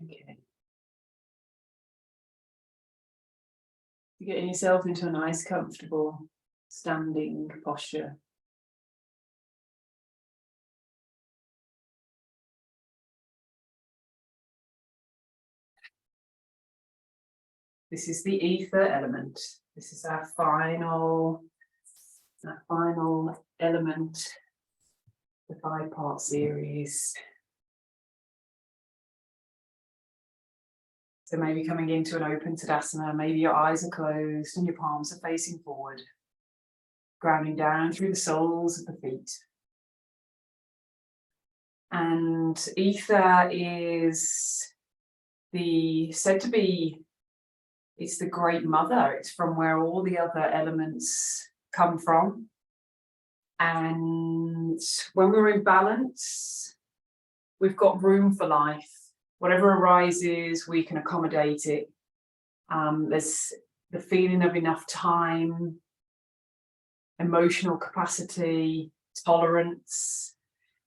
Okay. You're getting yourself into a nice, comfortable standing posture. This is the ether element. This is our final element, the 5-part series. So maybe coming into an open Tadasana, maybe your eyes are closed and your palms are facing forward, grounding down through the soles of the feet. And ether is said to be, it's the great mother. It's from where all the other elements come from. And when we're in balance, we've got room for life. Whatever arises, we can accommodate it. There's the feeling of enough time, emotional capacity, tolerance,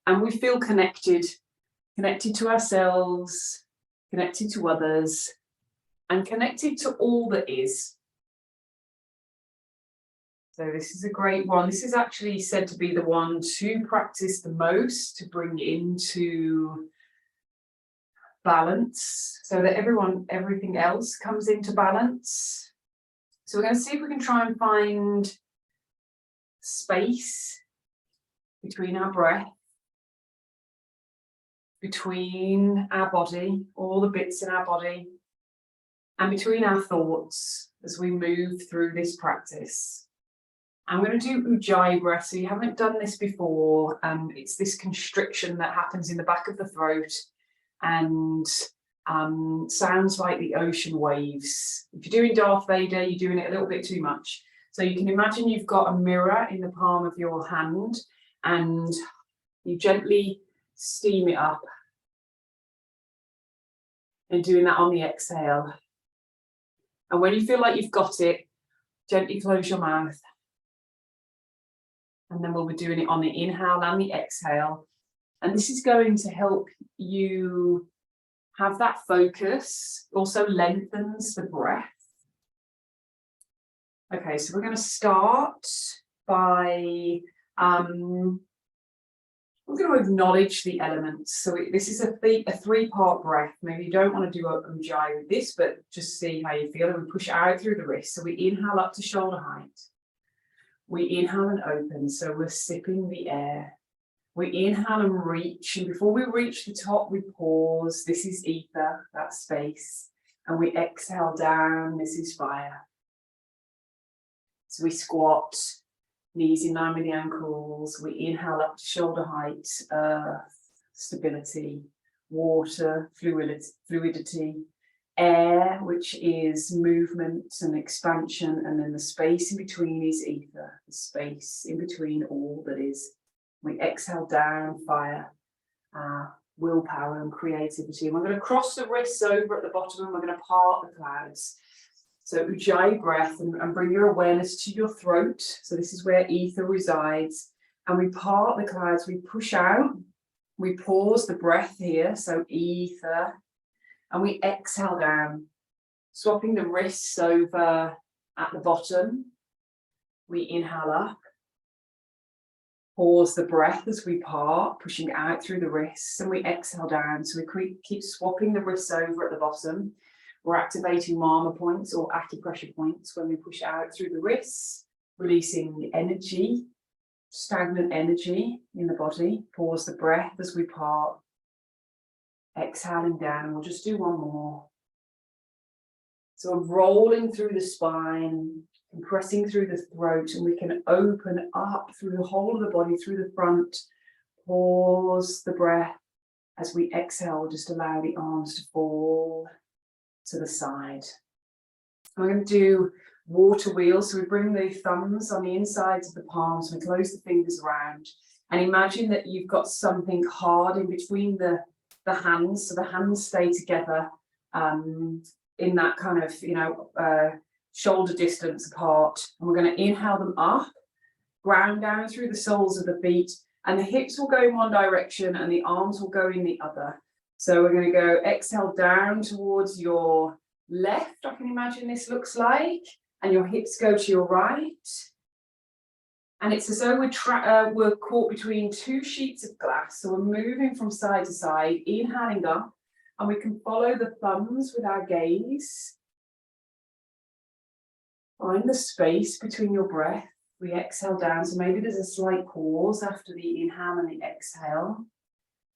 and we feel connected to ourselves, connected to others, and connected to all that is. So this is a great one. This is actually said to be the one to practice the most, to bring into balance, so that everything else comes into balance. So we're going to see if we can try and find space between our breath, between our body, all the bits in our body, and between our thoughts as we move through this practice. I'm going to do Ujjayi breath. So you haven't done this before. It's this constriction that happens in the back of the throat and sounds like the ocean waves. If you're doing Darth Vader, you're doing it a little bit too much. So you can imagine you've got a mirror in the palm of your hand and you gently steam it up. And doing that on the exhale. And when you feel like you've got it, gently close your mouth. And then we'll be doing it on the inhale and the exhale. And this is going to help you have that focus, also lengthens the breath. Okay, so we're going to start by, we're going to acknowledge the elements. So this is a 3-part breath. Maybe you don't want to do a Ujjayi with this, but just see how you feel. And we push out through the wrist. So we inhale up to shoulder height. We inhale and open, so we're sipping the air. We inhale and reach, and before we reach the top, we pause. This is ether, that space. And we exhale down, this is fire. So we squat, knees in line with the ankles. We inhale up to shoulder height, earth, stability, water, fluidity, air, which is movement and expansion, and then the space in between is ether, the space in between all that is. We exhale down, fire, willpower and creativity. And we're going to cross the wrists over at the bottom and we're going to part the clouds. So Ujjayi breath and bring your awareness to your throat. So this is where ether resides. And we part the clouds, we push out, we pause the breath here, so ether. And we exhale down, swapping the wrists over at the bottom. We inhale up. Pause the breath as we part, pushing out through the wrists, and we exhale down. So we keep swapping the wrists over at the bottom. We're activating Mama points or acupressure points when we push out through the wrists, releasing energy, stagnant energy in the body. Pause the breath as we part. Exhaling down, and we'll just do one more. So we're rolling through the spine, compressing through the throat, and we can open up through the whole of the body, through the front. Pause the breath as we exhale, just allow the arms to fall to the side. I'm going to do water wheels. So we bring the thumbs on the insides of the palms, we close the fingers around, and imagine that you've got something hard in between the hands, so the hands stay together in that kind of, shoulder distance apart. And we're going to inhale them up, ground down through the soles of the feet, and the hips will go in one direction and the arms will go in the other. So we're going to go exhale down towards your left. I can imagine this looks like, and your hips go to your right. And it's as though we're caught between two sheets of glass. So we're moving from side to side, inhaling up, and we can follow the thumbs with our gaze. Find the space between your breath. We exhale down, so maybe there's a slight pause after the inhale and the exhale.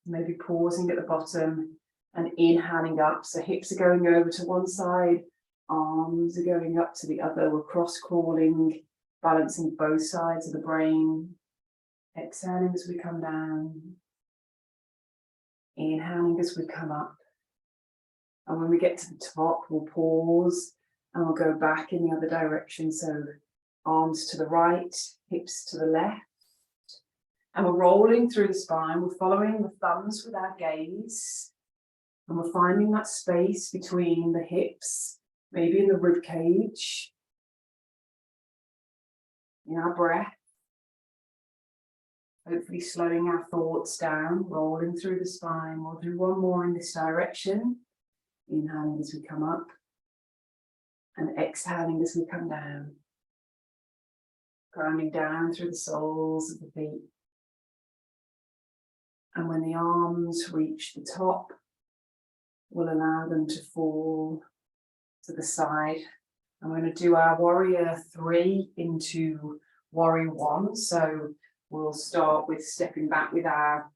Maybe pausing at the bottom and inhaling up. So hips are going over to one side, arms are going up to the other. We're cross-crawling, balancing both sides of the brain. Exhaling as we come down. Inhaling as we come up. And when we get to the top, we'll pause and we'll go back in the other direction. So arms to the right, hips to the left. And we're rolling through the spine. We're following the thumbs with our gaze. And we're finding that space between the hips, maybe in the rib cage. In our breath. Hopefully slowing our thoughts down, rolling through the spine. We'll do one more in this direction. Inhaling as we come up. And exhaling as we come down. Grounding down through the soles of the feet. And when the arms reach the top, we'll allow them to fall to the side. I'm going to do our warrior 3 into warrior 1. So we'll start with stepping back with our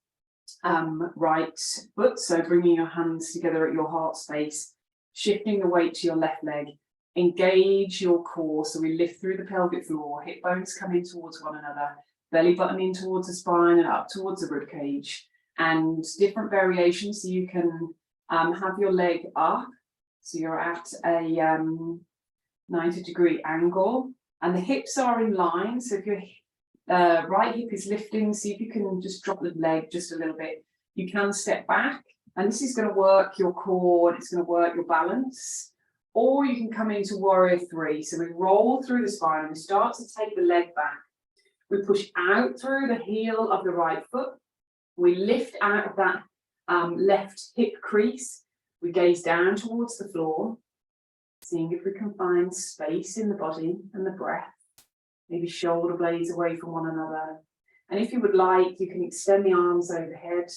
right foot. So bringing your hands together at your heart space, shifting the weight to your left leg. Engage your core. So we lift through the pelvic floor, hip bones come in towards one another, belly button in towards the spine and up towards the rib cage. And different variations, so you can have your leg up, so you're at a 90-degree angle, and the hips are in line. So if your right hip is lifting, see if you can just drop the leg just a little bit. You can step back, and this is going to work your core, and it's going to work your balance. Or you can come into warrior 3. So we roll through the spine, and we start to take the leg back. We push out through the heel of the right foot. We lift out of that left hip crease. We gaze down towards the floor, seeing if we can find space in the body and the breath. Maybe shoulder blades away from one another. And if you would like, you can extend the arms overhead.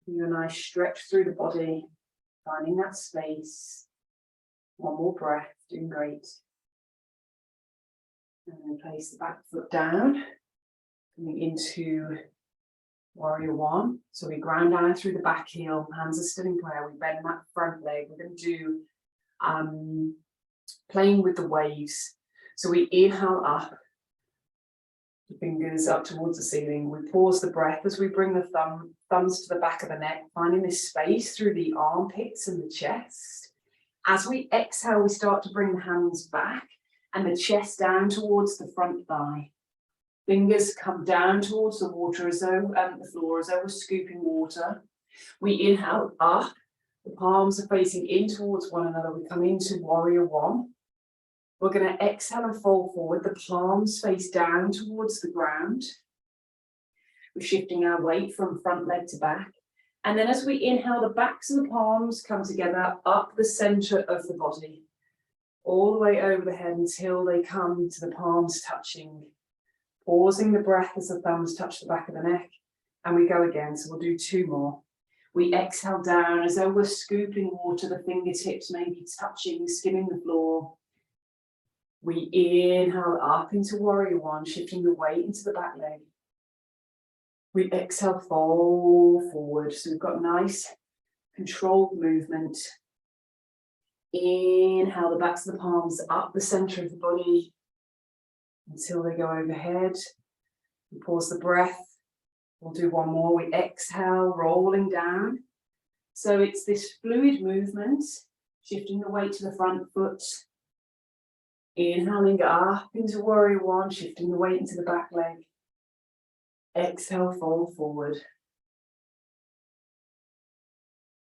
You and I stretch through the body, finding that space. One more breath, doing great. And then place the back foot down, coming into warrior 1. So we ground down through the back heel, hands are still in prayer. We bend that front leg. We're going to do playing with the waves. So we inhale up, the fingers up towards the ceiling. We pause the breath as we bring the thumbs to the back of the neck, finding this space through the armpits and the chest. As we exhale, we start to bring the hands back and the chest down towards the front thigh. Fingers come down towards the water as though the floor, as though we're scooping water. We inhale up, the palms are facing in towards one another. We come into warrior 1. We're going to exhale and fall forward, the palms face down towards the ground. We're shifting our weight from front leg to back. And then as we inhale, the backs of the palms come together up the center of the body, all the way over the head until they come to the palms touching. Pausing the breath as the thumbs touch the back of the neck, and we go again. So we'll do 2 more. We exhale down as though we're scooping water, the fingertips maybe touching, skimming the floor. We inhale up into warrior 1, shifting the weight into the back leg. We exhale, fall forward. So we've got nice controlled movement. Inhale, the backs of the palms up the center of the body until they go overhead. We pause the breath. We'll do 1 more. We exhale, rolling down. So it's this fluid movement, shifting the weight to the front foot. Inhaling up into warrior 1, shifting the weight into the back leg. Exhale, fold forward.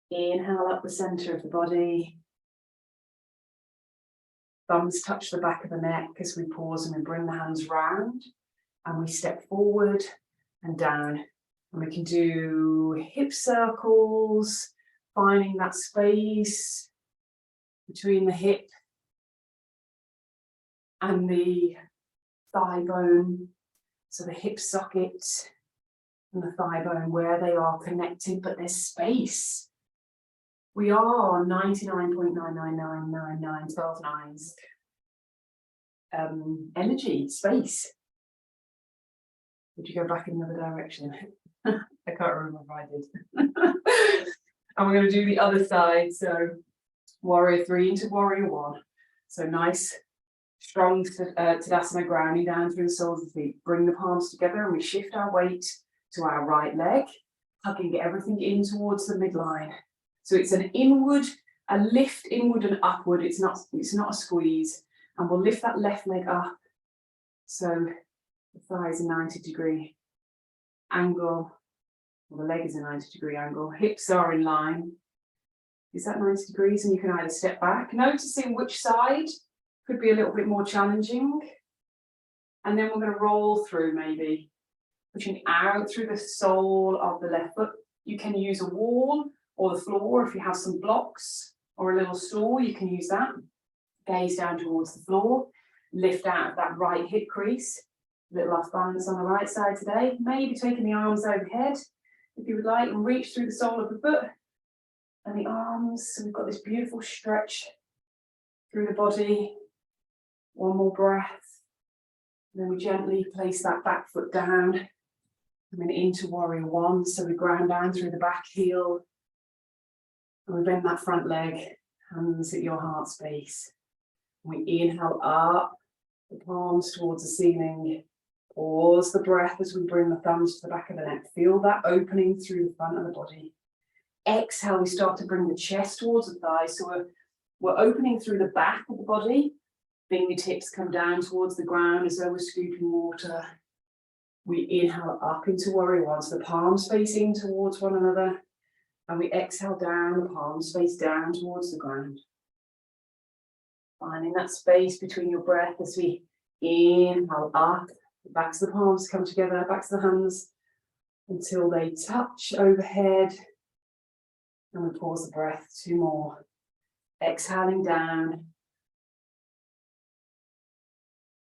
Inhale up the center of the body. Thumbs touch the back of the neck as we pause and we bring the hands round and we step forward and down. And we can do hip circles, finding that space between the hip and the thigh bone. So the hip socket and the thigh bone, where they are connected, but there's space. We are 99.9999912 nines. Energy, space. Would you go back in the other direction? I can't remember if I did. And we're going to do the other side. So warrior 3 into warrior 1. So nice, strong Tadasana, grounding down through the soles of the feet. Bring the palms together and we shift our weight to our right leg, hugging everything in towards the midline. So it's an inward, a lift inward and upward. It's not a squeeze. And we'll lift that left leg up. So the thigh is a 90-degree angle. Well, the leg is a 90-degree angle. Hips are in line. Is that 90 degrees? And you can either step back, noticing which side could be a little bit more challenging. And then we're going to roll through, maybe pushing out through the sole of the left foot. You can use a wall or the floor. If you have some blocks or a little stool, you can use that. Gaze down towards the floor. Lift out of that right hip crease. A little off balance on the right side today. Maybe taking the arms overhead, if you would like, and reach through the sole of the foot and the arms. So we've got this beautiful stretch through the body. One more breath. And then we gently place that back foot down. And then into warrior 1. So we ground down through the back heel. And we bend that front leg, hands at your heart space. We inhale up, the palms towards the ceiling. Pause the breath as we bring the thumbs to the back of the neck. Feel that opening through the front of the body. Exhale, we start to bring the chest towards the thighs. So we're opening through the back of the body. Fingertips come down towards the ground as though we're scooping water. We inhale up into warrior 1. So the palms facing towards one another. And we exhale down, the palms face down towards the ground. Finding that space between your breath as we inhale up. The backs of the palms come together, backs of the hands, until they touch overhead. And we pause the breath. 2 more. Exhaling down.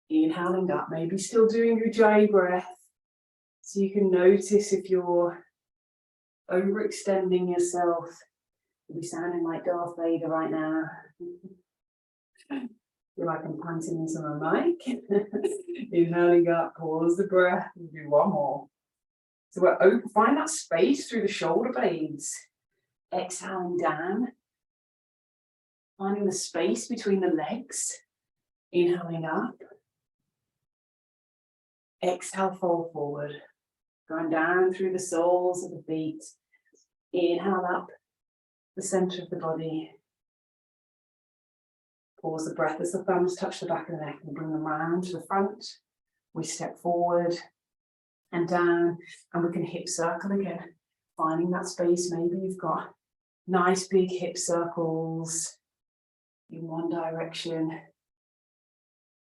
Inhaling up. Maybe still doing Ujjayi breath. So you can notice if you're overextending yourself. You'll be sounding like Darth Vader right now. Feel like I'm panting into my mic. Inhaling up, pause the breath, and do 1 more. So we're open, find that space through the shoulder blades. Exhaling down. Finding the space between the legs. Inhaling up. Exhale, fold forward. Going down through the soles of the feet. Inhale up the center of the body. Pause the breath as the thumbs touch the back of the neck and bring them round to the front. We step forward and down, and we can hip circle again. Finding that space, maybe you've got nice big hip circles in one direction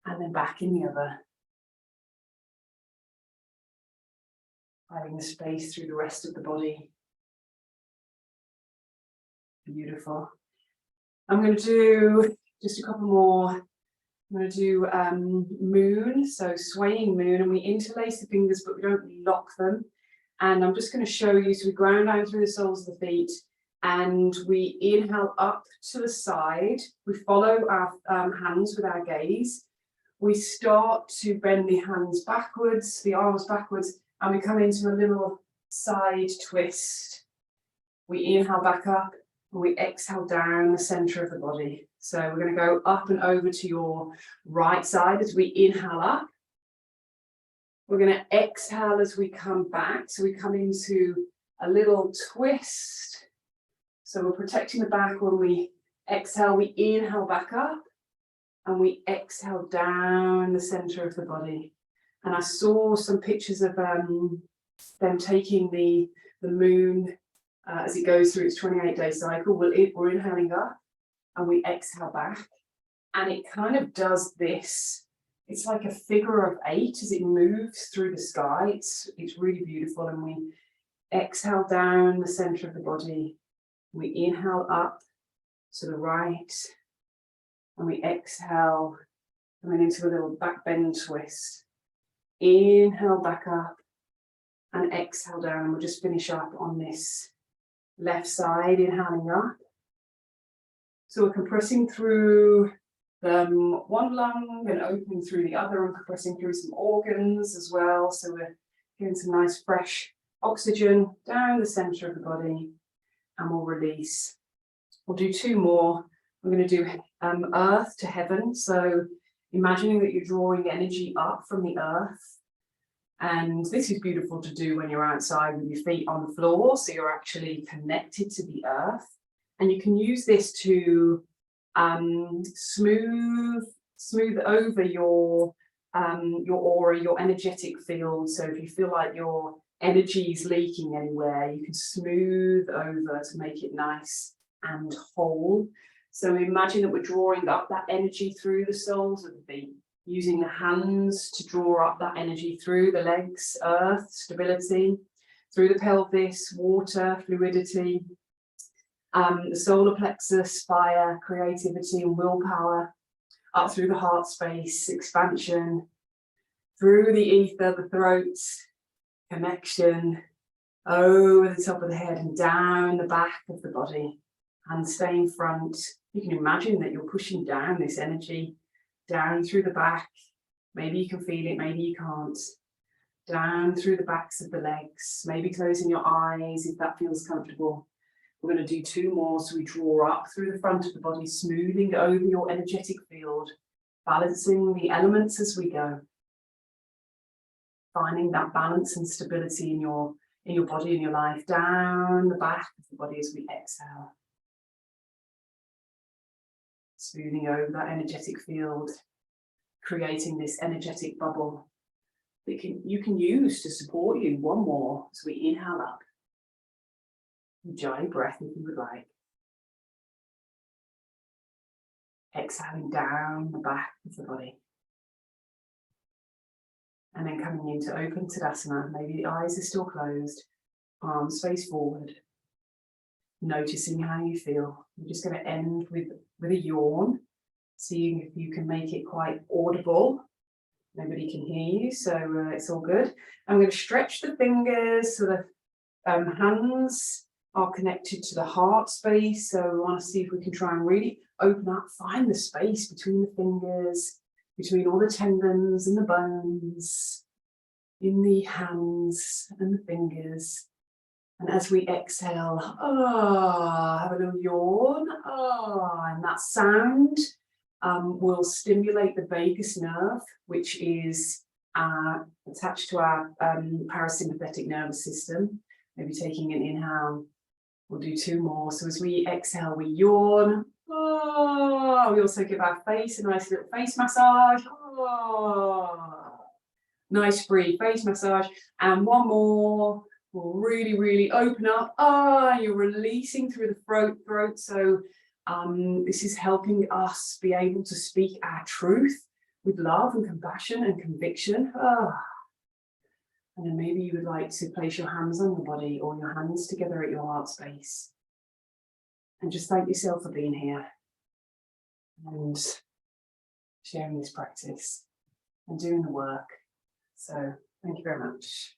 and then back in the other. Finding the space through the rest of the body. Beautiful. I'm going to do just a couple more. I'm going to do moon, so swaying moon, and we interlace the fingers, but we don't lock them. And I'm just going to show you, so we ground down through the soles of the feet, and we inhale up to the side. We follow our hands with our gaze. We start to bend the hands backwards, the arms backwards, and we come into a little side twist. We inhale back up, and we exhale down the center of the body. So we're going to go up and over to your right side as we inhale up. We're going to exhale as we come back. So we come into a little twist. So we're protecting the back. When we exhale, we inhale back up and we exhale down the center of the body. And I saw some pictures of them taking the moon as it goes through its 28-day cycle. We're inhaling up and we exhale back. And it kind of does this. It's like a figure of 8 as it moves through the sky. It's really beautiful. And we exhale down the center of the body. We inhale up to the right, and we exhale, coming into a little back bend twist. Inhale back up, and exhale down. We'll just finish up on this left side, inhaling up. So we're compressing through one lung and opening through the other, and compressing through some organs as well. So we're getting some nice fresh oxygen down the center of the body, and we'll release. We'll do 2 more. I'm going to do earth to heaven. So imagining that you're drawing energy up from the earth. And this is beautiful to do when you're outside with your feet on the floor, so you're actually connected to the earth. And you can use this to smooth over your aura, your energetic field. So if you feel like your energy is leaking anywhere, you can smooth over to make it nice and whole. So imagine that we're drawing up that energy through the soles of the feet, using the hands to draw up that energy through the legs, earth, stability, through the pelvis, water, fluidity, the solar plexus, fire, creativity and willpower, up through the heart space, expansion, through the ether, the throat, connection, over the top of the head and down the back of the body, and stay in front. You can imagine that you're pushing down this energy, down through the back. Maybe you can feel it, maybe you can't. Down through the backs of the legs, maybe closing your eyes if that feels comfortable. We're going to do 2 more. So we draw up through the front of the body, smoothing over your energetic field, balancing the elements as we go. Finding that balance and stability in your body, in your life, down the back of the body as we exhale. Smoothing over that energetic field, creating this energetic bubble that you can use to support you. 1 more as we inhale up. Enjoy your breath if you would like. Exhaling down the back of the body. And then coming into open Tadasana. Maybe the eyes are still closed, arms face forward. Noticing how you feel. We're just going to end with a yawn, seeing if you can make it quite audible. Nobody can hear you, so it's all good. I'm going to stretch the fingers so the hands are connected to the heart space. So we want to see if we can try and really open up, find the space between the fingers, between all the tendons and the bones, in the hands and the fingers. And as we exhale, have a little yawn, and that sound will stimulate the vagus nerve, which is attached to our parasympathetic nervous system. Maybe taking an inhale, we'll do 2 more. So as we exhale, we yawn. We also give our face a nice little face massage. Nice free face massage. And 1 more. We'll really, really open up. You're releasing through the throat. So this is helping us be able to speak our truth with love and compassion and conviction. And then maybe you would like to place your hands on your body or your hands together at your heart space. And just thank yourself for being here and sharing this practice and doing the work. So thank you very much.